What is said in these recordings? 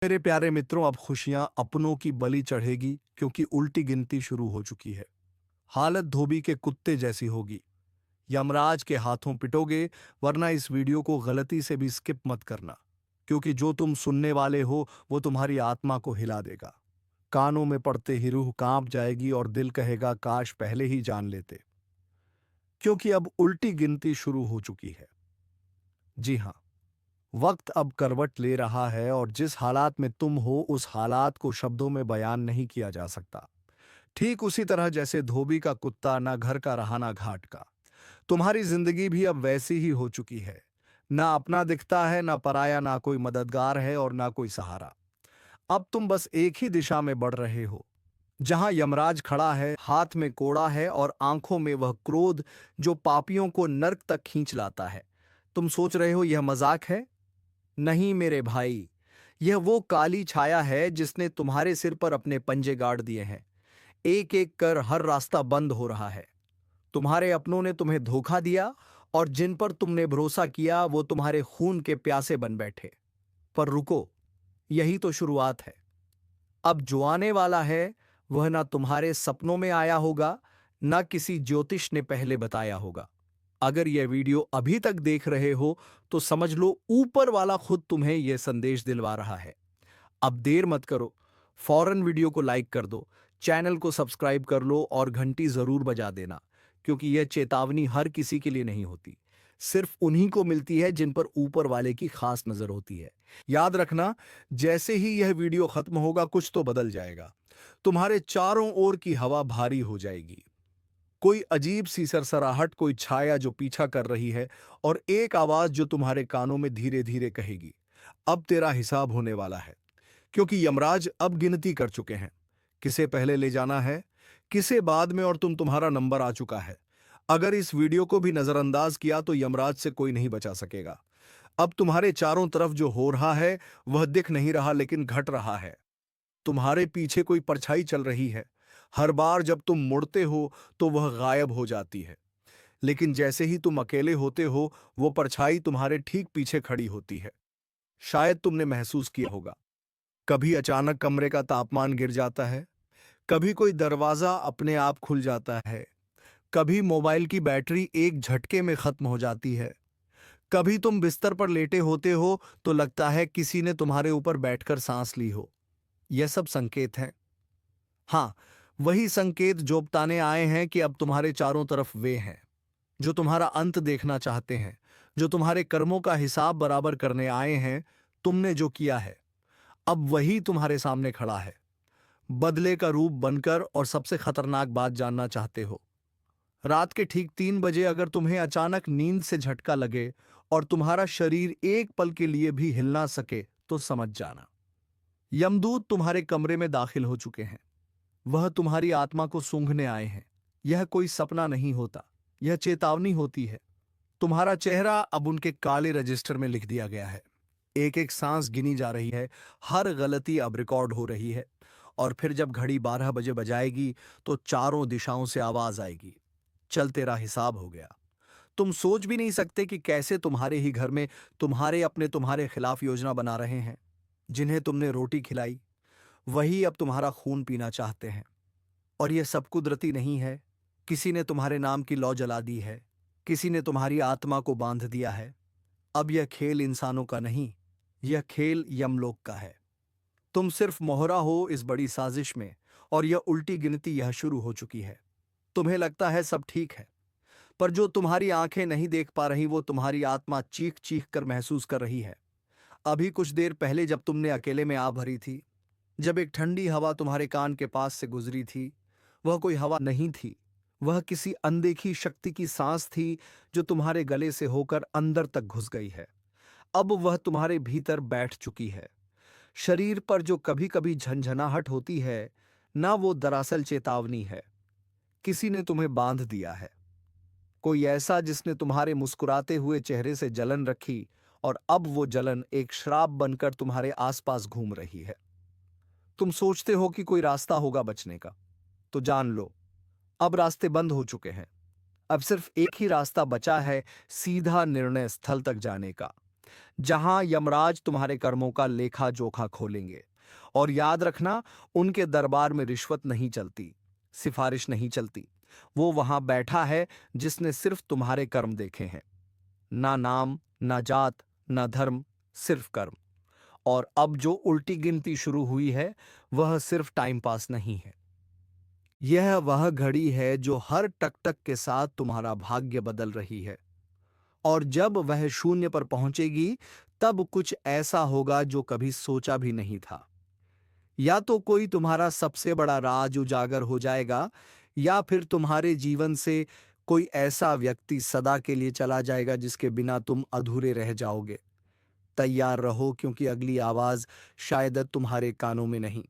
मेरे प्यारे मित्रों, अब खुशियां अपनों की बलि चढ़ेगी क्योंकि उल्टी गिनती शुरू हो चुकी है। हालत धोबी के कुत्ते जैसी होगी। यमराज के हाथों पिटोगे, वरना इस वीडियो को गलती से भी स्किप मत करना, क्योंकि जो तुम सुनने वाले हो वो तुम्हारी आत्मा को हिला देगा। कानों में पड़ते ही रूह कांप जाएगी और दिल कहेगा काश पहले ही जान लेते, क्योंकि अब उल्टी गिनती शुरू हो चुकी है। जी हाँ, वक्त अब करवट ले रहा है और जिस हालात में तुम हो उस हालात को शब्दों में बयान नहीं किया जा सकता। ठीक उसी तरह जैसे धोबी का कुत्ता ना घर का रहा ना घाट का, तुम्हारी जिंदगी भी अब वैसी ही हो चुकी है। ना अपना दिखता है, ना पराया, ना कोई मददगार है और ना कोई सहारा। अब तुम बस एक ही दिशा में बढ़ रहे हो, जहां यमराज खड़ा है, हाथ में कोड़ा है और आंखों में वह क्रोध जो पापियों को नर्क तक खींच लाता है। तुम सोच रहे हो यह मजाक है? नहीं मेरे भाई, यह वो काली छाया है जिसने तुम्हारे सिर पर अपने पंजे गाड़ दिए हैं। एक एक कर हर रास्ता बंद हो रहा है। तुम्हारे अपनों ने तुम्हें धोखा दिया और जिन पर तुमने भरोसा किया वो तुम्हारे खून के प्यासे बन बैठे। पर रुको, यही तो शुरुआत है। अब जो आने वाला है वह ना तुम्हारे सपनों में आया होगा, ना किसी ज्योतिष ने पहले बताया होगा। अगर यह वीडियो अभी तक देख रहे हो तो समझ लो ऊपर वाला खुद तुम्हें यह संदेश दिलवा रहा है। अब देर मत करो, फौरन वीडियो को लाइक कर दो, चैनल को सब्सक्राइब कर लो और घंटी जरूर बजा देना, क्योंकि यह चेतावनी हर किसी के लिए नहीं होती। सिर्फ उन्हीं को मिलती है जिन पर ऊपर वाले की खास नजर होती है। याद रखना, जैसे ही यह वीडियो खत्म होगा कुछ तो बदल जाएगा। तुम्हारे चारों ओर की हवा भारी हो जाएगी। कोई अजीब सी सरसराहट, कोई छाया जो पीछा कर रही है और एक आवाज जो तुम्हारे कानों में धीरे धीरे कहेगी, अब तेरा हिसाब होने वाला है। क्योंकि यमराज अब गिनती कर चुके हैं, किसे पहले ले जाना है, किसे बाद में, और तुम्हारा नंबर आ चुका है। अगर इस वीडियो को भी नजरअंदाज किया तो यमराज से कोई नहीं बचा सकेगा। अब तुम्हारे चारों तरफ जो हो रहा है वह दिख नहीं रहा, लेकिन घट रहा है। तुम्हारे पीछे कोई परछाई चल रही है। हर बार जब तुम मुड़ते हो तो वह गायब हो जाती है, लेकिन जैसे ही तुम अकेले होते हो वो परछाई तुम्हारे ठीक पीछे खड़ी होती है। शायद तुमने महसूस किया होगा, कभी अचानक कमरे का तापमान गिर जाता है, कभी कोई दरवाजा अपने आप खुल जाता है, कभी मोबाइल की बैटरी एक झटके में खत्म हो जाती है, कभी तुम बिस्तर पर लेटे होते हो तो लगता है किसी ने तुम्हारे ऊपर बैठकर सांस ली हो। यह सब संकेत हैं। हाँ, वही संकेत जो बताने आए हैं कि अब तुम्हारे चारों तरफ वे हैं जो तुम्हारा अंत देखना चाहते हैं, जो तुम्हारे कर्मों का हिसाब बराबर करने आए हैं। तुमने जो किया है अब वही तुम्हारे सामने खड़ा है, बदले का रूप बनकर। और सबसे खतरनाक बात जानना चाहते हो? रात के ठीक 3 बजे अगर तुम्हें अचानक नींद से झटका लगे और तुम्हारा शरीर एक पल के लिए भी हिल ना सके, तो समझ जाना यमदूत तुम्हारे कमरे में दाखिल हो चुके हैं। वह तुम्हारी आत्मा को सूंघने आए हैं। यह कोई सपना नहीं होता, यह चेतावनी होती है। तुम्हारा चेहरा अब उनके काले रजिस्टर में लिख दिया गया है। एक एक सांस गिनी जा रही है, हर गलती अब रिकॉर्ड हो रही है। और फिर जब घड़ी 12 बजे बजाएगी तो चारों दिशाओं से आवाज आएगी, चल तेरा हिसाब हो गया। तुम सोच भी नहीं सकते कि कैसे तुम्हारे ही घर में तुम्हारे अपने तुम्हारे खिलाफ योजना बना रहे हैं। जिन्हें तुमने रोटी खिलाई वही अब तुम्हारा खून पीना चाहते हैं। और यह सब कुदरती नहीं है। किसी ने तुम्हारे नाम की लौ जला दी है, किसी ने तुम्हारी आत्मा को बांध दिया है। अब यह खेल इंसानों का नहीं, यह खेल यमलोक का है। तुम सिर्फ मोहरा हो इस बड़ी साजिश में, और यह उल्टी गिनती यह शुरू हो चुकी है। तुम्हें लगता है सब ठीक है, पर जो तुम्हारी आंखें नहीं देख पा रही वो तुम्हारी आत्मा चीख चीख कर महसूस कर रही है। अभी कुछ देर पहले जब तुमने अकेले में आ भरी थी, जब एक ठंडी हवा तुम्हारे कान के पास से गुजरी थी, वह कोई हवा नहीं थी, वह किसी अनदेखी शक्ति की सांस थी जो तुम्हारे गले से होकर अंदर तक घुस गई है। अब वह तुम्हारे भीतर बैठ चुकी है। शरीर पर जो कभी कभी झंझनाहट होती है ना, वो दरअसल चेतावनी है। किसी ने तुम्हें बांध दिया है, कोई ऐसा जिसने तुम्हारे मुस्कुराते हुए चेहरे से जलन रखी, और अब वो जलन एक श्राप बनकर तुम्हारे आसपास घूम रही है। तुम सोचते हो कि कोई रास्ता होगा बचने का, तो जान लो अब रास्ते बंद हो चुके हैं। अब सिर्फ एक ही रास्ता बचा है, सीधा निर्णय स्थल तक जाने का। जहां यमराज तुम्हारे कर्मों का लेखा जोखा खोलेंगे। और याद रखना, उनके दरबार में रिश्वत नहीं चलती, सिफारिश नहीं चलती। वो वहां बैठा है जिसने सिर्फ तुम्हारे कर्म देखे हैं। ना नाम, ना जात, ना धर्म, सिर्फ कर्म। और अब जो उल्टी गिनती शुरू हुई है, वह सिर्फ टाइम पास नहीं है। यह वह घड़ी है जो हर टक टक के साथ तुम्हारा भाग्य बदल रही है। और जब वह शून्य पर पहुंचेगी, तब कुछ ऐसा होगा जो कभी सोचा भी नहीं था। या तो कोई तुम्हारा सबसे बड़ा राज उजागर हो जाएगा, या फिर तुम्हारे जीवन से कोई ऐसा व्यक्ति सदा के लिए चला जाएगा जिसके बिना तुम अधूरे रह जाओगे। तैयार रहो, क्योंकि अगली आवाज शायद तुम्हारे कानों में नहीं,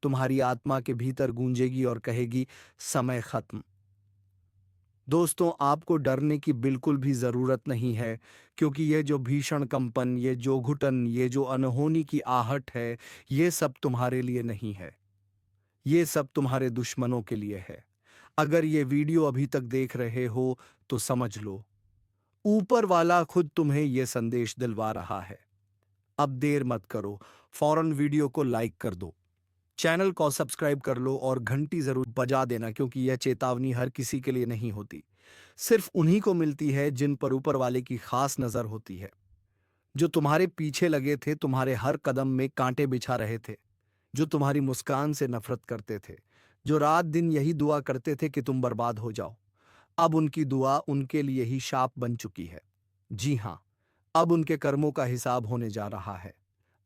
तुम्हारी आत्मा के भीतर गूंजेगी और कहेगी, समय खत्म। दोस्तों, आपको डरने की बिल्कुल भी जरूरत नहीं है, क्योंकि यह जो भीषण कंपन, ये जो घुटन, ये जो अनहोनी की आहट है, ये सब तुम्हारे लिए नहीं है। ये सब तुम्हारे दुश्मनों के लिए है। अगर ये वीडियो अभी तक देख रहे हो तो समझ लो, ऊपर वाला खुद तुम्हें ये संदेश दिलवा रहा है। अब देर मत करो, फौरन वीडियो को लाइक कर दो, चैनल को सब्सक्राइब कर लो और घंटी जरूर बजा देना, क्योंकि यह चेतावनी हर किसी के लिए नहीं होती। सिर्फ उन्हीं को मिलती है जिन पर ऊपर वाले की खास नजर होती है। जो तुम्हारे पीछे लगे थे, तुम्हारे हर कदम में कांटे बिछा रहे थे, जो तुम्हारी मुस्कान से नफरत करते थे, जो रात दिन यही दुआ करते थे कि तुम बर्बाद हो जाओ, अब उनकी दुआ उनके लिए ही शाप बन चुकी है। जी हां, अब उनके कर्मों का हिसाब होने जा रहा है।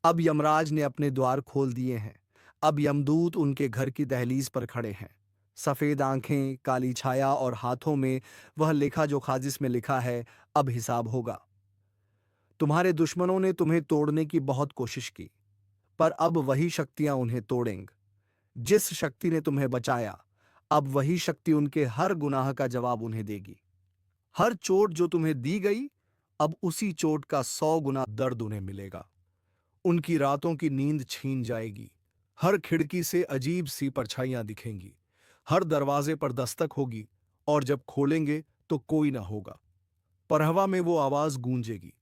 अब यमराज ने अपने द्वार खोल दिए हैं। अब यमदूत उनके घर की दहलीज पर खड़े हैं। सफेद आंखें, काली छाया और हाथों में वह लेखा जोखा जिसमें लिखा है, अब हिसाब होगा। तुम्हारे दुश्मनों ने तुम्हें तोड़ने की बहुत कोशिश की, पर अब वही शक्तियां उन्हें तोड़ेंगी। जिस शक्ति ने तुम्हें बचाया, अब वही शक्ति उनके हर गुनाह का जवाब उन्हें देगी। हर चोट जो तुम्हें दी गई, अब उसी चोट का 100 गुना दर्द उन्हें मिलेगा। उनकी रातों की नींद छीन जाएगी। हर खिड़की से अजीब सी परछाइयां दिखेंगी। हर दरवाजे पर दस्तक होगी, और जब खोलेंगे तो कोई ना होगा। पर हवा में वो आवाज गूंजेगी,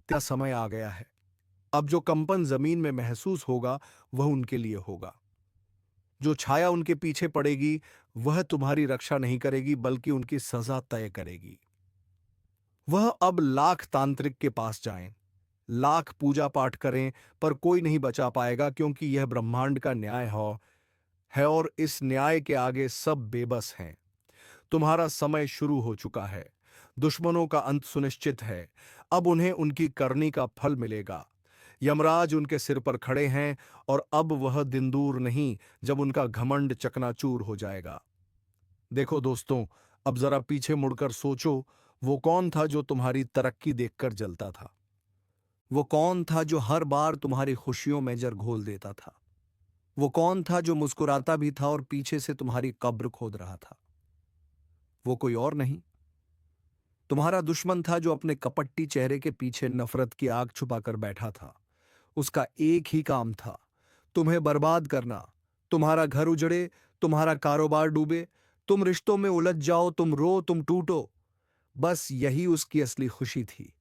क्या समय आ गया है। अब जो कंपन जमीन में महसूस होगा, वह उनके लिए होगा। जो छाया उनके पीछे पड़ेगी, वह तुम्हारी रक्षा नहीं करेगी, बल्कि उनकी सजा तय करेगी। वह अब लाख तांत्रिक के पास जाएं, लाख पूजा पाठ करें, पर कोई नहीं बचा पाएगा, क्योंकि यह ब्रह्मांड का न्याय है और इस न्याय के आगे सब बेबस हैं। तुम्हारा समय शुरू हो चुका है। दुश्मनों का अंत सुनिश्चित है। अब उन्हें उनकी करनी का फल मिलेगा। यमराज उनके सिर पर खड़े हैं, और अब वह दिन दूर नहीं जब उनका घमंड चकनाचूर हो जाएगा। देखो दोस्तों, अब जरा पीछे मुड़कर सोचो, वो कौन था जो तुम्हारी तरक्की देखकर जलता था? वो कौन था जो हर बार तुम्हारी खुशियों में जर घोल देता था? वो कौन था जो मुस्कुराता भी था और पीछे से तुम्हारी कब्र खोद रहा था? वो कोई और नहीं, तुम्हारा दुश्मन था, जो अपने कपट्टी चेहरे के पीछे नफरत की आग छुपाकर बैठा था। उसका एक ही काम था, तुम्हें बर्बाद करना। तुम्हारा घर उजड़े, तुम्हारा कारोबार डूबे, तुम रिश्तों में उलझ जाओ, तुम रो, तुम टूटो। बस यही उसकी असली खुशी थी।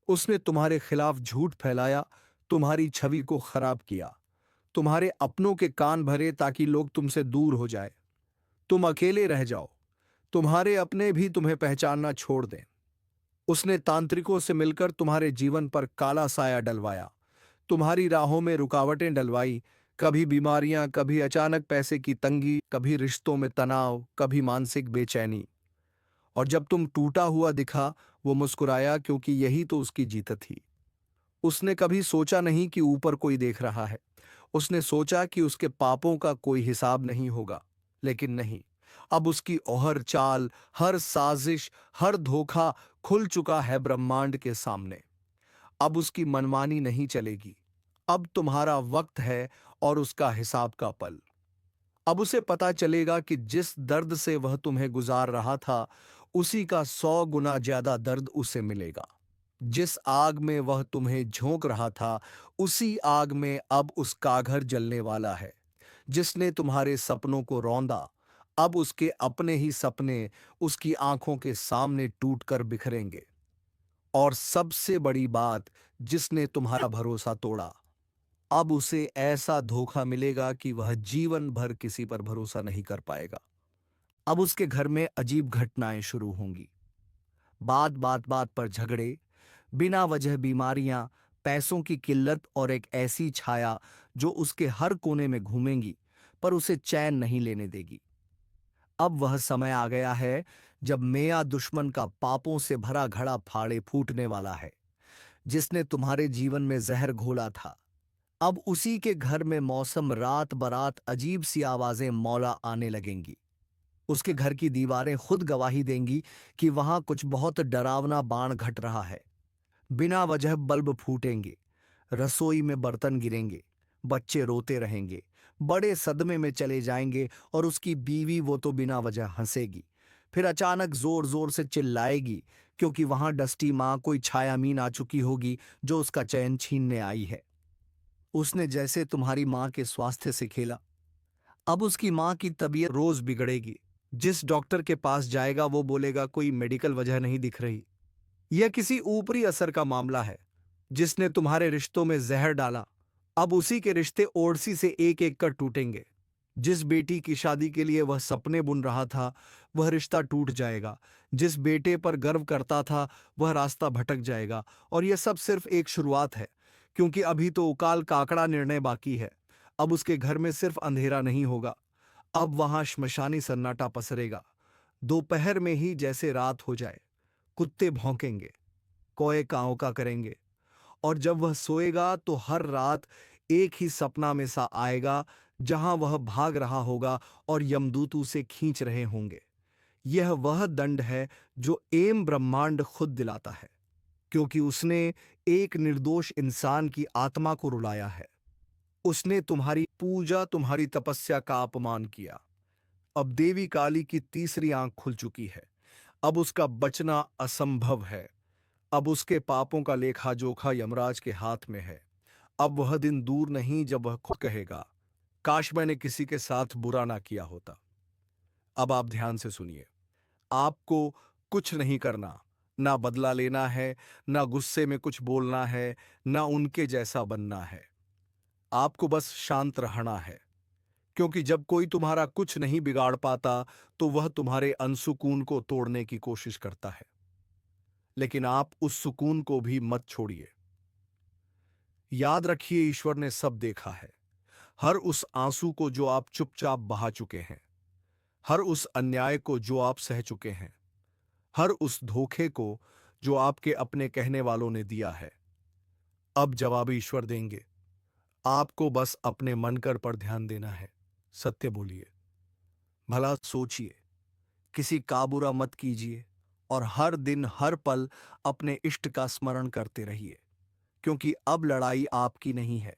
उसने तुम्हारे खिलाफ झूठ फैलाया, तुम्हारी छवि को खराब किया, तुम्हारे अपनों के कान भरे ताकि लोग तुमसे दूर हो जाए, तुम अकेले रह जाओ, तुम्हारे अपने भी तुम्हें पहचानना छोड़ दें। उसने तांत्रिकों से मिलकर तुम्हारे जीवन पर काला साया डलवाया, तुम्हारी राहों में रुकावटें डलवाई, कभी बीमारियां, कभी अचानक पैसे की तंगी, कभी रिश्तों में तनाव, कभी मानसिक बेचैनी। और जब तुम टूटा हुआ दिखा, वो मुस्कुराया, क्योंकि यही तो उसकी जीत थी। उसने कभी सोचा नहीं कि ऊपर कोई देख रहा है। उसने सोचा कि उसके पापों का कोई हिसाब नहीं होगा, लेकिन नहीं। अब उसकी ओहर चाल, हर साजिश, हर धोखा खुल चुका है ब्रह्मांड के सामने। अब उसकी मनमानी नहीं चलेगी। अब तुम्हारा वक्त है और उसका हिसाब का पल। अब उसे पता चलेगा कि जिस दर्द से वह तुम्हें गुजार रहा था, उसी का 100 गुना ज्यादा दर्द उसे मिलेगा। जिस आग में वह तुम्हें झोंक रहा था, उसी आग में अब उसका घर जलने वाला है। जिसने तुम्हारे सपनों को रौंदा, अब उसके अपने ही सपने उसकी आंखों के सामने टूटकर बिखरेंगे। और सबसे बड़ी बात, जिसने तुम्हारा भरोसा तोड़ा, अब उसे ऐसा धोखा मिलेगा कि वह जीवन भर किसी पर भरोसा नहीं कर पाएगा। अब उसके घर में अजीब घटनाएं शुरू होंगी। बात बात बात पर झगड़े, बिना वजह बीमारियां, पैसों की किल्लत और एक ऐसी छाया जो उसके हर कोने में घूमेंगी पर उसे चैन नहीं लेने देगी। अब वह समय आ गया है जब मेया दुश्मन का पापों से भरा घड़ा फाड़े फूटने वाला है। जिसने तुम्हारे जीवन में जहर घोला था, अब उसी के घर में मौसम रात बरात अजीब सी आवाजें मौला आने लगेंगी। उसके घर की दीवारें खुद गवाही देंगी कि वहां कुछ बहुत डरावना बाण घट रहा है। बिना वजह बल्ब फूटेंगे, रसोई में बर्तन गिरेंगे, बच्चे रोते रहेंगे, बड़े सदमे में चले जाएंगे और उसकी बीवी वो तो बिना वजह हंसेगी, फिर अचानक जोर जोर से चिल्लाएगी क्योंकि वहां डस्टी माँ कोई छायामीन आ चुकी होगी जो उसका चैन छीनने आई है। उसने जैसे तुम्हारी माँ के स्वास्थ्य से खेला, अब उसकी माँ की तबीयत रोज बिगड़ेगी। जिस डॉक्टर के पास जाएगा वो बोलेगा कोई मेडिकल वजह नहीं दिख रही, यह किसी ऊपरी असर का मामला है। जिसने तुम्हारे रिश्तों में जहर डाला, अब उसी के रिश्ते ओड़सी से एक एक कर टूटेंगे। जिस बेटी की शादी के लिए वह सपने बुन रहा था, वह रिश्ता टूट जाएगा। जिस बेटे पर गर्व करता था, वह रास्ता भटक जाएगा। और यह सब सिर्फ एक शुरुआत है, क्योंकि अभी तो उकाल काकड़ा निर्णय बाकी है। अब उसके घर में सिर्फ अंधेरा नहीं होगा, अब वहां श्मशानी सन्नाटा पसरेगा। दोपहर में ही जैसे रात हो जाए, कुत्ते भौंकेंगे, कौए काँव का करेंगे, और जब वह सोएगा तो हर रात एक ही सपना में सा आएगा जहां वह भाग रहा होगा और यमदूत उसे खींच रहे होंगे। यह वह दंड है जो एम ब्रह्मांड खुद दिलाता है, क्योंकि उसने एक निर्दोष इंसान की आत्मा को रुलाया है। उसने तुम्हारी पूजा, तुम्हारी तपस्या का अपमान किया। अब देवी काली की तीसरी आंख खुल चुकी है। अब उसका बचना असंभव है। अब उसके पापों का लेखा जोखा यमराज के हाथ में है। अब वह दिन दूर नहीं जब वह खुद कहेगा, काश मैंने किसी के साथ बुरा ना किया होता। अब आप ध्यान से सुनिए। आपको कुछ नहीं करना, ना बदला लेना है, ना गुस्से में कुछ बोलना है, ना उनके जैसा बनना है। आपको बस शांत रहना है, क्योंकि जब कोई तुम्हारा कुछ नहीं बिगाड़ पाता तो वह तुम्हारे अनसुकून को तोड़ने की कोशिश करता है। लेकिन आप उस सुकून को भी मत छोड़िए। याद रखिए, ईश्वर ने सब देखा है। हर उस आंसू को जो आप चुपचाप बहा चुके हैं, हर उस अन्याय को जो आप सह चुके हैं, हर उस धोखे को जो आपके अपने कहने वालों ने दिया है। अब जवाब ईश्वर देंगे। आपको बस अपने मनकर पर ध्यान देना है। सत्य बोलिए, भला सोचिए, किसी का बुरा मत कीजिए, और हर दिन हर पल अपने इष्ट का स्मरण करते रहिए। क्योंकि अब लड़ाई आपकी नहीं है,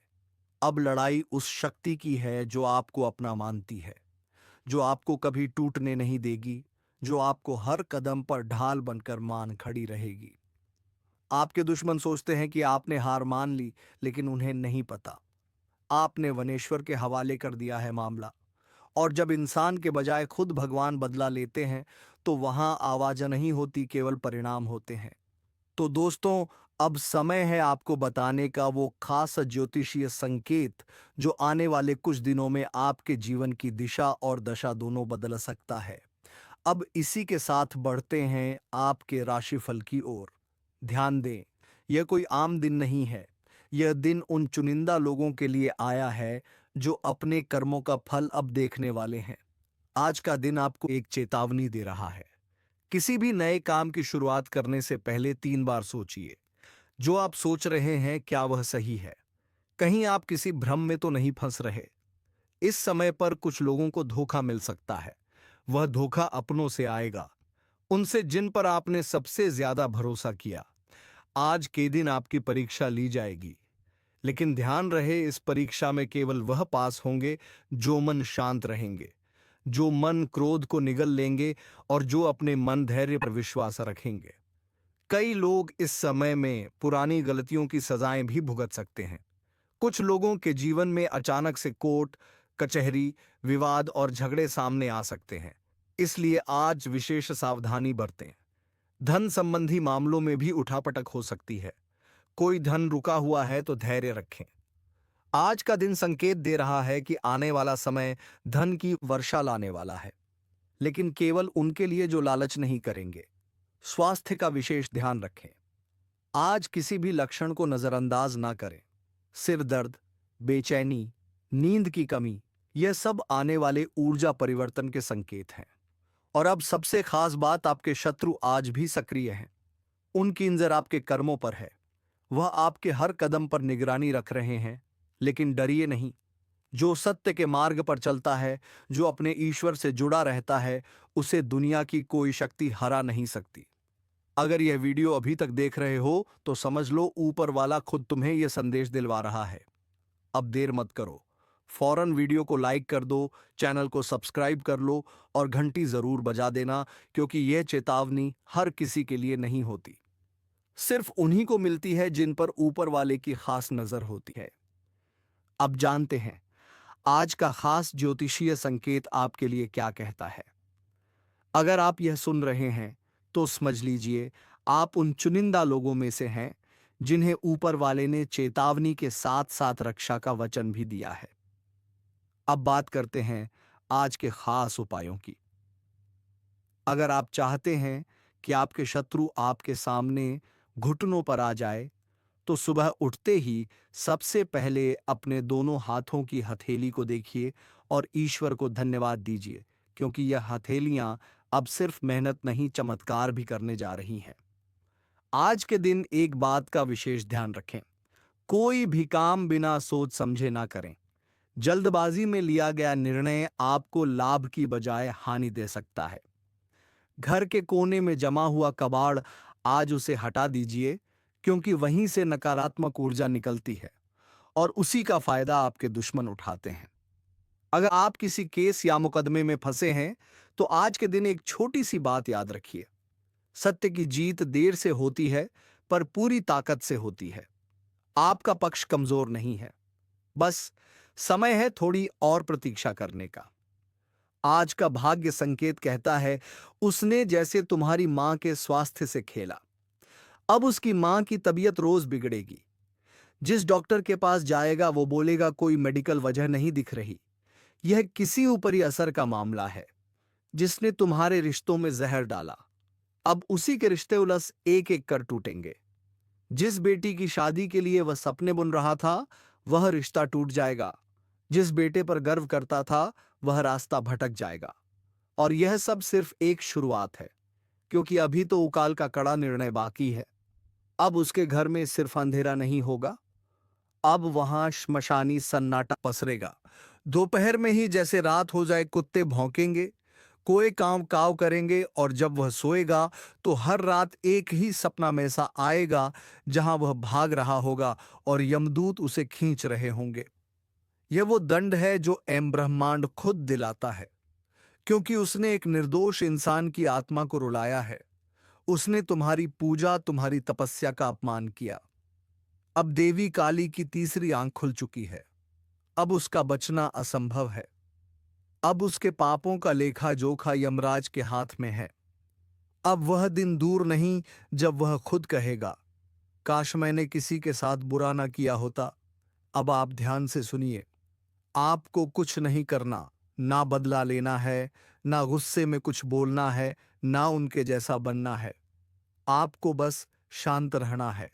अब लड़ाई उस शक्ति की है जो आपको अपना मानती है, जो आपको कभी टूटने नहीं देगी, जो आपको हर कदम पर ढाल बनकर मान खड़ी रहेगी। आपके दुश्मन सोचते हैं कि आपने हार मान ली, लेकिन उन्हें नहीं पता आपने वनेश्वर के हवाले कर दिया है मामला। और जब इंसान के बजाय खुद भगवान बदला लेते हैं तो वहां आवाज नहीं होती, केवल परिणाम होते हैं। तो दोस्तों, अब समय है आपको बताने का वो खास ज्योतिषीय संकेत जो आने वाले कुछ दिनों में आपके जीवन की दिशा और दशा दोनों बदल सकता है। अब इसी के साथ बढ़ते हैं आपके राशिफल की ओर। ध्यान दें, यह कोई आम दिन नहीं है। यह दिन उन चुनिंदा लोगों के लिए आया है जो अपने कर्मों का फल अब देखने वाले हैं। आज का दिन आपको एक चेतावनी दे रहा है। किसी भी नए काम की शुरुआत करने से पहले 3 बार सोचिए, जो आप सोच रहे हैं क्या वह सही है? कहीं आप किसी भ्रम में तो नहीं फंस रहे? इस समय पर कुछ लोगों को धोखा मिल सकता है। वह धोखा अपनों से आएगा, उनसे जिन पर आपने सबसे ज्यादा भरोसा किया। आज के दिन आपकी परीक्षा ली जाएगी, लेकिन ध्यान रहे, इस परीक्षा में केवल वह पास होंगे जो मन शांत रहेंगे, जो मन क्रोध को निगल लेंगे और जो अपने मन धैर्य पर विश्वास रखेंगे। कई लोग इस समय में पुरानी गलतियों की सजाएं भी भुगत सकते हैं। कुछ लोगों के जीवन में अचानक से कोर्ट कचहरी, विवाद और झगड़े सामने आ सकते हैं। इसलिए आज विशेष सावधानी बरतें। धन संबंधी मामलों में भी उठापटक हो सकती है। कोई धन रुका हुआ है तो धैर्य रखें। आज का दिन संकेत दे रहा है कि आने वाला समय धन की वर्षा लाने वाला है, लेकिन केवल उनके लिए जो लालच नहीं करेंगे। स्वास्थ्य का विशेष ध्यान रखें। आज किसी भी लक्षण को नजरअंदाज ना करें। सिर दर्द, बेचैनी, नींद की कमी, यह सब आने वाले ऊर्जा परिवर्तन के संकेत हैं। और अब सबसे खास बात, आपके शत्रु आज भी सक्रिय हैं। उनकी नजर आपके कर्मों पर है। वह आपके हर कदम पर निगरानी रख रहे हैं। लेकिन डरिए नहीं। जो सत्य के मार्ग पर चलता है, जो अपने ईश्वर से जुड़ा रहता है, उसे दुनिया की कोई शक्ति हरा नहीं सकती। अगर यह वीडियो अभी तक देख रहे हो तो समझ लो ऊपर वाला खुद तुम्हें यह संदेश दिलवा रहा है। अब देर मत करो, फौरन वीडियो को लाइक कर दो, चैनल को सब्सक्राइब कर लो और घंटी जरूर बजा देना, क्योंकि यह चेतावनी हर किसी के लिए नहीं होती। सिर्फ उन्हीं को मिलती है जिन पर ऊपर वाले की खास नजर होती है। अब जानते हैं आज का खास ज्योतिषीय संकेत आपके लिए क्या कहता है। अगर आप यह सुन रहे हैं तो समझ लीजिए आप उन चुनिंदा लोगों में से हैं जिन्हें ऊपर वाले ने चेतावनी के साथ साथ रक्षा का वचन भी दिया है। अब बात करते हैं आज के खास उपायों की। अगर आप चाहते हैं कि आपके शत्रु आपके सामने घुटनों पर आ जाए, तो सुबह उठते ही सबसे पहले अपने दोनों हाथों की हथेली को देखिए और ईश्वर को धन्यवाद दीजिए, क्योंकि यह हथेलियां अब सिर्फ मेहनत नहीं, चमत्कार भी करने जा रही हैं। आज के दिन एक बात का विशेष ध्यान रखें। कोई भी काम बिना सोच समझे ना करें। जल्दबाजी में लिया गया निर्णय आपको लाभ की बजाय हानि दे सकता है। घर के कोने में जमा हुआ कबाड़, आज उसे हटा दीजिए, क्योंकि वहीं से नकारात्मक ऊर्जा निकलती है और उसी का फायदा आपके दुश्मन उठाते हैं। अगर आप किसी केस या मुकदमे में फंसे हैं तो आज के दिन एक छोटी सी बात याद रखिए। सत्य की जीत देर से होती है, पर पूरी ताकत से होती है। आपका पक्ष कमजोर नहीं है, बस समय है थोड़ी और प्रतीक्षा करने का। आज का भाग्य संकेत कहता है, उसने जैसे तुम्हारी मां के स्वास्थ्य से खेला, अब उसकी मां की तबीयत रोज बिगड़ेगी। जिस डॉक्टर के पास जाएगा वो बोलेगा कोई मेडिकल वजह नहीं दिख रही, यह किसी ऊपरी असर का मामला है। जिसने तुम्हारे रिश्तों में जहर डाला, अब उसी के रिश्ते उलस एक एक कर टूटेंगे। जिस बेटी की शादी के लिए वह सपने बुन रहा था, वह रिश्ता टूट जाएगा। जिस बेटे पर गर्व करता था, वह रास्ता भटक जाएगा। और यह सब सिर्फ एक शुरुआत है, क्योंकि अभी तो उकाल का कड़ा निर्णय बाकी है। अब उसके घर में सिर्फ अंधेरा नहीं होगा, अब वहां श्मशानी सन्नाटा पसरेगा। दोपहर में ही जैसे रात हो जाए, कुत्ते भौंकेंगे, कोई काम काव करेंगे, और जब वह सोएगा तो हर रात एक ही सपना में सा आएगा, जहां वह भाग रहा होगा और यमदूत उसे खींच रहे होंगे। यह वो दंड है जो एम ब्रह्मांड खुद दिलाता है, क्योंकि उसने एक निर्दोष इंसान की आत्मा को रुलाया है। उसने तुम्हारी पूजा, तुम्हारी तपस्या का अपमान किया। अब देवी काली की तीसरी आंख खुल चुकी है। अब उसका बचना असंभव है। अब उसके पापों का लेखा जोखा यमराज के हाथ में है। अब वह दिन दूर नहीं जब वह खुद कहेगा, काश मैंने किसी के साथ बुरा ना किया होता। अब आप ध्यान से सुनिए। आपको कुछ नहीं करना, ना बदला लेना है, ना गुस्से में कुछ बोलना है, ना उनके जैसा बनना है। आपको बस शांत रहना है,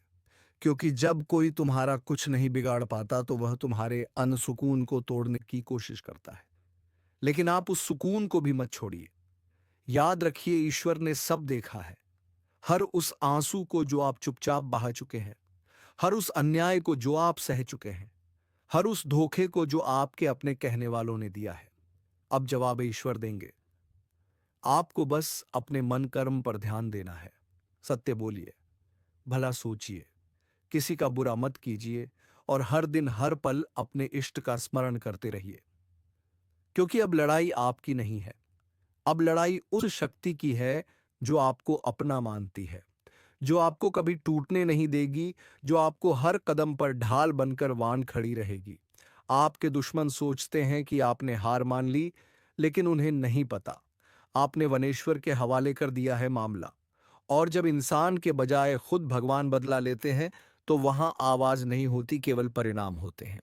क्योंकि जब कोई तुम्हारा कुछ नहीं बिगाड़ पाता तो वह तुम्हारे अनसुकून को तोड़ने की कोशिश करता है। लेकिन आप उस सुकून को भी मत छोड़िए। याद रखिए, ईश्वर ने सब देखा है। हर उस आंसू को जो आप चुपचाप बहा चुके हैं, हर उस अन्याय को जो आप सह चुके हैं, हर उस धोखे को जो आपके अपने कहने वालों ने दिया है। अब जवाब ईश्वर देंगे। आपको बस अपने मन कर्म पर ध्यान देना है। सत्य बोलिए, भला सोचिए, किसी का बुरा मत कीजिए, और हर दिन हर पल अपने इष्ट का स्मरण करते रहिए। क्योंकि अब लड़ाई आपकी नहीं है, अब लड़ाई उस शक्ति की है जो आपको अपना मानती है, जो आपको कभी टूटने नहीं देगी, जो आपको हर कदम पर ढाल बनकर वान खड़ी रहेगी। आपके दुश्मन सोचते हैं कि आपने हार मान ली, लेकिन उन्हें नहीं पता आपने वनेश्वर के हवाले कर दिया है मामला, और जब इंसान के बजाय खुद भगवान बदला लेते हैं तो वहां आवाज नहीं होती, केवल परिणाम होते हैं।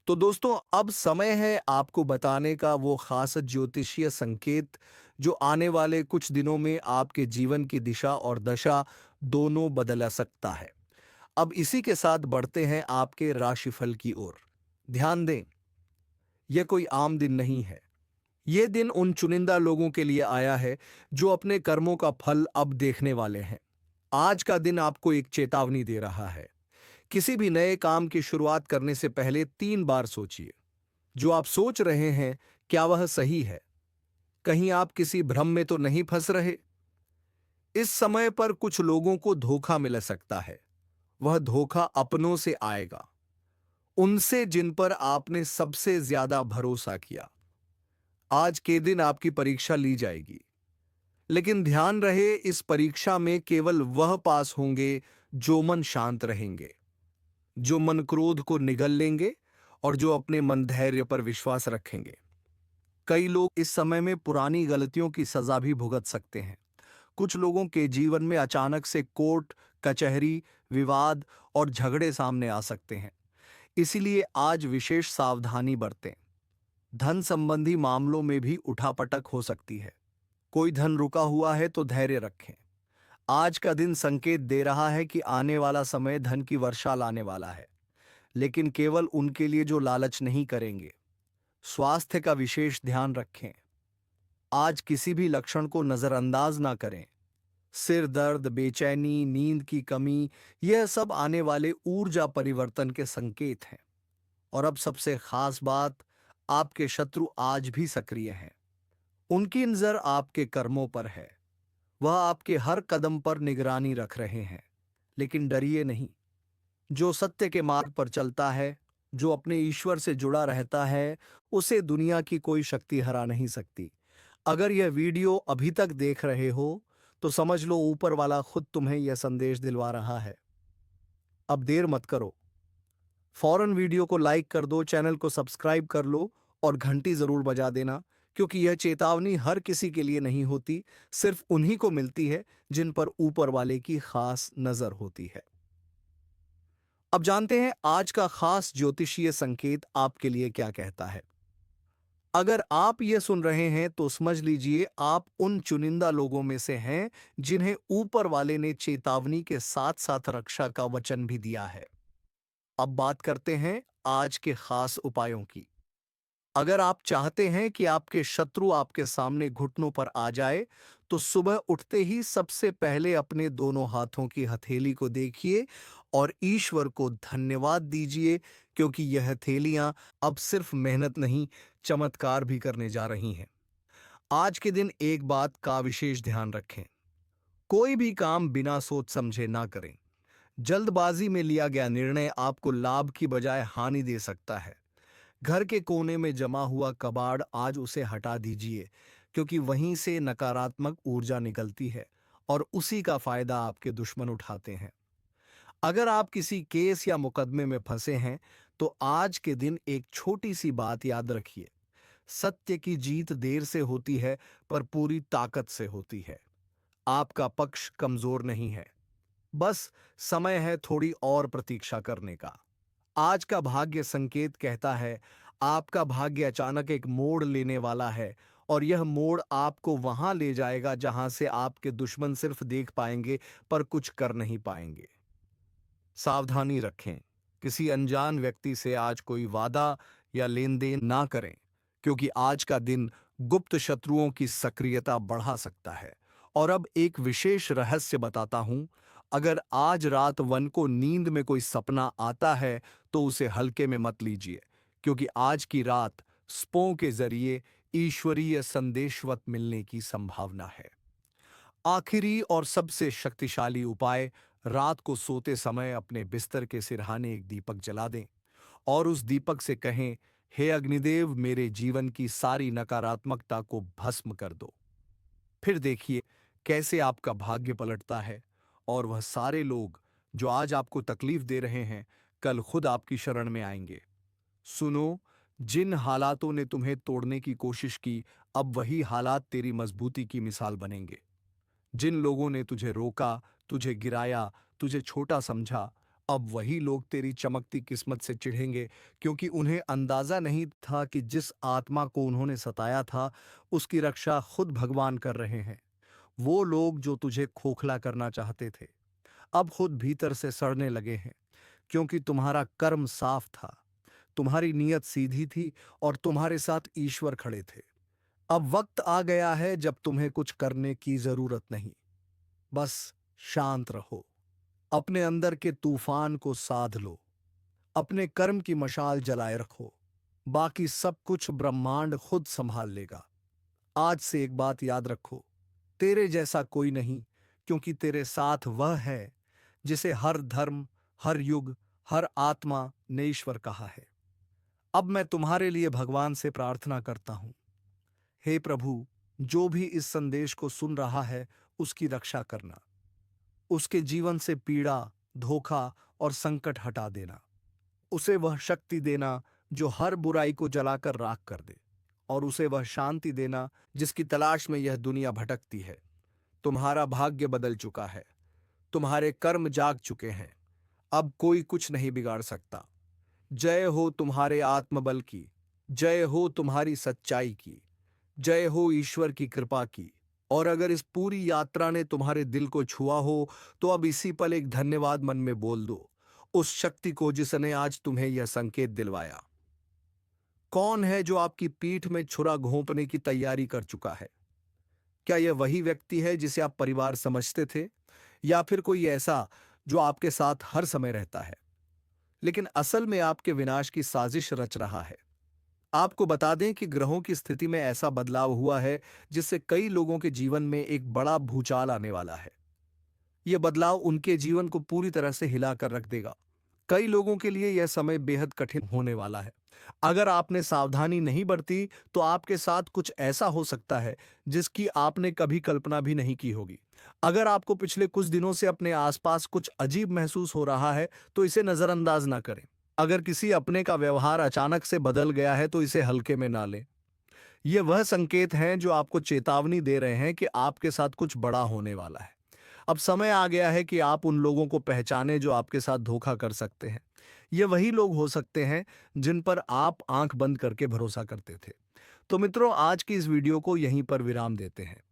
तो दोस्तों, अब समय है आपको बताने का वो खास ज्योतिषीय संकेत जो आने वाले कुछ दिनों में आपके जीवन की दिशा और दशा दोनों बदल सकता है। अब इसी के साथ बढ़ते हैं आपके राशिफल की ओर। ध्यान दें, यह कोई आम दिन नहीं है। यह दिन उन चुनिंदा लोगों के लिए आया है जो अपने कर्मों का फल अब देखने वाले हैं। आज का दिन आपको एक चेतावनी दे रहा है। किसी भी नए काम की शुरुआत करने से पहले 3 बार सोचिए। जो आप सोच रहे हैं, क्या वह सही है? कहीं आप किसी भ्रम में तो नहीं फंस रहे? इस समय पर कुछ लोगों को धोखा मिल सकता है। वह धोखा अपनों से आएगा, उनसे जिन पर आपने सबसे ज्यादा भरोसा किया। आज के दिन आपकी परीक्षा ली जाएगी, लेकिन ध्यान रहे, इस परीक्षा में केवल वह पास होंगे जो मन शांत रहेंगे, जो मन क्रोध को निगल लेंगे और जो अपने मन धैर्य पर विश्वास रखेंगे। कई लोग इस समय में पुरानी गलतियों की सजा भी भुगत सकते हैं। कुछ लोगों के जीवन में अचानक से कोर्ट कचहरी, विवाद और झगड़े सामने आ सकते हैं। इसीलिए आज विशेष सावधानी बरतें। धन संबंधी मामलों में भी उठापटक हो सकती है। कोई धन रुका हुआ है तो धैर्य रखें। आज का दिन संकेत दे रहा है कि आने वाला समय धन की वर्षा लाने वाला है, लेकिन केवल उनके लिए जो लालच नहीं करेंगे। स्वास्थ्य का विशेष ध्यान रखें। आज किसी भी लक्षण को नजरअंदाज ना करें। सिर दर्द, बेचैनी, नींद की कमी, यह सब आने वाले ऊर्जा परिवर्तन के संकेत हैं। और अब सबसे खास बात, आपके शत्रु आज भी सक्रिय हैं। उनकी नजर आपके कर्मों पर है। वह आपके हर कदम पर निगरानी रख रहे हैं। लेकिन डरिए नहीं। जो सत्य के मार्ग पर चलता है, जो अपने ईश्वर से जुड़ा रहता है, उसे दुनिया की कोई शक्ति हरा नहीं सकती। अगर यह वीडियो अभी तक देख रहे हो तो समझ लो ऊपर वाला खुद तुम्हें यह संदेश दिलवा रहा है। अब देर मत करो, फौरन वीडियो को लाइक कर दो, चैनल को सब्सक्राइब कर लो और घंटी जरूर बजा देना, क्योंकि यह चेतावनी हर किसी के लिए नहीं होती, सिर्फ उन्हीं को मिलती है जिन पर ऊपर वाले की खास नजर होती है। अब जानते हैं आज का खास ज्योतिषीय संकेत आपके लिए क्या कहता है। अगर आप ये सुन रहे हैं तो समझ लीजिए आप उन चुनिंदा लोगों में से हैं जिन्हें ऊपर वाले ने चेतावनी के साथ साथ रक्षा का वचन भी दिया है। अब बात करते हैं आज के खास उपायों की। अगर आप चाहते हैं कि आपके शत्रु आपके सामने घुटनों पर आ जाए, तो सुबह उठते ही सबसे पहले अपने दोनों हाथों की हथेली को देखिए और ईश्वर को धन्यवाद दीजिए, क्योंकि यह हथेलियां अब सिर्फ मेहनत नहीं, चमत्कार भी करने जा रही हैं। आज के दिन एक बात का विशेष ध्यान रखें। कोई भी काम बिना सोच समझे ना करें। जल्दबाजी में लिया गया निर्णय आपको लाभ की बजाय हानि दे सकता है। घर के कोने में जमा हुआ कबाड़, आज उसे हटा दीजिए, क्योंकि वहीं से नकारात्मक ऊर्जा निकलती है और उसी का फायदा आपके दुश्मन उठाते हैं। अगर आप किसी केस या मुकदमे में फंसे हैं तो आज के दिन एक छोटी सी बात याद रखिए। सत्य की जीत देर से होती है, पर पूरी ताकत से होती है। आपका पक्ष कमजोर नहीं है, बस समय है थोड़ी और प्रतीक्षा करने का। आज का भाग्य संकेत कहता है आपका भाग्य अचानक एक मोड़ लेने वाला है, और यह मोड़ आपको वहां ले जाएगा जहां से आपके दुश्मन सिर्फ देख पाएंगे पर कुछ कर नहीं पाएंगे। सावधानी रखें। किसी अनजान व्यक्ति से आज कोई वादा या लेन देन ना करें, क्योंकि आज का दिन गुप्त शत्रुओं की सक्रियता बढ़ा सकता है। और अब एक विशेष रहस्य बताता हूं। अगर आज रात वन को नींद में कोई सपना आता है तो उसे हल्के में मत लीजिए, क्योंकि आज की रात स्पों के जरिए ईश्वरीय संदेशवत मिलने की संभावना है। आखिरी और सबसे शक्तिशाली उपाय, रात को सोते समय अपने बिस्तर के सिरहाने एक दीपक जला दें और उस दीपक से कहें, हे अग्निदेव, मेरे जीवन की सारी नकारात्मकता को भस्म कर दो। फिर देखिए कैसे आपका भाग्य पलटता है और वह सारे लोग जो आज आपको तकलीफ दे रहे हैं, कल खुद आपकी शरण में आएंगे। सुनो, जिन हालातों ने तुम्हें तोड़ने की कोशिश की, अब वही हालात तेरी मजबूती की मिसाल बनेंगे। जिन लोगों ने तुझे रोका, तुझे गिराया, तुझे छोटा समझा, अब वही लोग तेरी चमकती किस्मत से चिढ़ेंगे, क्योंकि उन्हें अंदाजा नहीं था कि जिस आत्मा को उन्होंने सताया था, उसकी रक्षा खुद भगवान कर रहे हैं। वो लोग जो तुझे खोखला करना चाहते थे, अब खुद भीतर से सड़ने लगे हैं, क्योंकि तुम्हारा कर्म साफ था, तुम्हारी नीयत सीधी थी और तुम्हारे साथ ईश्वर खड़े थे। अब वक्त आ गया है जब तुम्हें कुछ करने की जरूरत नहीं, बस शांत रहो, अपने अंदर के तूफान को साध लो, अपने कर्म की मशाल जलाए रखो, बाकी सब कुछ ब्रह्मांड खुद संभाल लेगा। आज से एक बात याद रखो, तेरे जैसा कोई नहीं, क्योंकि तेरे साथ वह है जिसे हर धर्म, हर युग, हर आत्मा ने ईश्वर कहा है। अब मैं तुम्हारे लिए भगवान से प्रार्थना करता हूं, हे प्रभु, जो भी इस संदेश को सुन रहा है उसकी रक्षा करना, उसके जीवन से पीड़ा, धोखा और संकट हटा देना, उसे वह शक्ति देना जो हर बुराई को जलाकर राख कर दे, और उसे वह शांति देना जिसकी तलाश में यह दुनिया भटकती है। तुम्हारा भाग्य बदल चुका है, तुम्हारे कर्म जाग चुके हैं, अब कोई कुछ नहीं बिगाड़ सकता। जय हो तुम्हारे आत्मबल की, जय हो तुम्हारी सच्चाई की, जय हो ईश्वर की कृपा की। और अगर इस पूरी यात्रा ने तुम्हारे दिल को छुआ हो, तो अब इसी पल एक धन्यवाद मन में बोल दो उस शक्ति को जिसने आज तुम्हें यह संकेत दिलवाया। कौन है जो आपकी पीठ में छुरा घोंपने की तैयारी कर चुका है? क्या यह वही व्यक्ति है जिसे आप परिवार समझते थे, या फिर कोई ऐसा जो आपके साथ हर समय रहता है लेकिन असल में आपके विनाश की साजिश रच रहा है? आपको बता दें कि ग्रहों की स्थिति में ऐसा बदलाव हुआ है जिससे कई लोगों के जीवन में एक बड़ा भूचाल आने वाला है। यह बदलाव उनके जीवन को पूरी तरह से हिलाकर रख देगा। कई लोगों के लिए यह समय बेहद कठिन होने वाला है। अगर आपने सावधानी नहीं बरती तो आपके साथ कुछ ऐसा हो सकता है जिसकी आपने कभी कल्पना भी नहीं की होगी। अगर आपको पिछले कुछ दिनों से अपने आसपास कुछ अजीब महसूस हो रहा है तो इसे नजरअंदाज ना करें। अगर किसी अपने का व्यवहार अचानक से बदल गया है तो इसे हल्के में ना लें। ये वह संकेत हैं जो आपको चेतावनी दे रहे हैं कि आपके साथ कुछ बड़ा होने वाला है। अब समय आ गया है कि आप उन लोगों को पहचानें जो आपके साथ धोखा कर सकते हैं। ये वही लोग हो सकते हैं जिन पर आप आंख बंद करके भरोसा करते थे। तो मित्रों, आज की इस वीडियो को यहीं पर विराम देते हैं।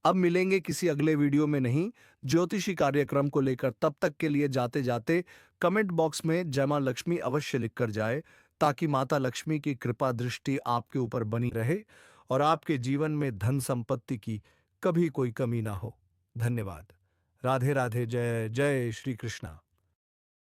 अब मिलेंगे किसी अगले वीडियो में नहीं, ज्योतिषी कार्यक्रम को लेकर। तब तक के लिए जाते जाते कमेंट बॉक्स में जय मां लक्ष्मी अवश्य लिखकर जाए, ताकि माता लक्ष्मी की कृपा दृष्टि आपके ऊपर बनी रहे और आपके जीवन में धन संपत्ति की कभी कोई कमी ना हो। धन्यवाद। राधे राधे। जय जय श्री कृष्णा।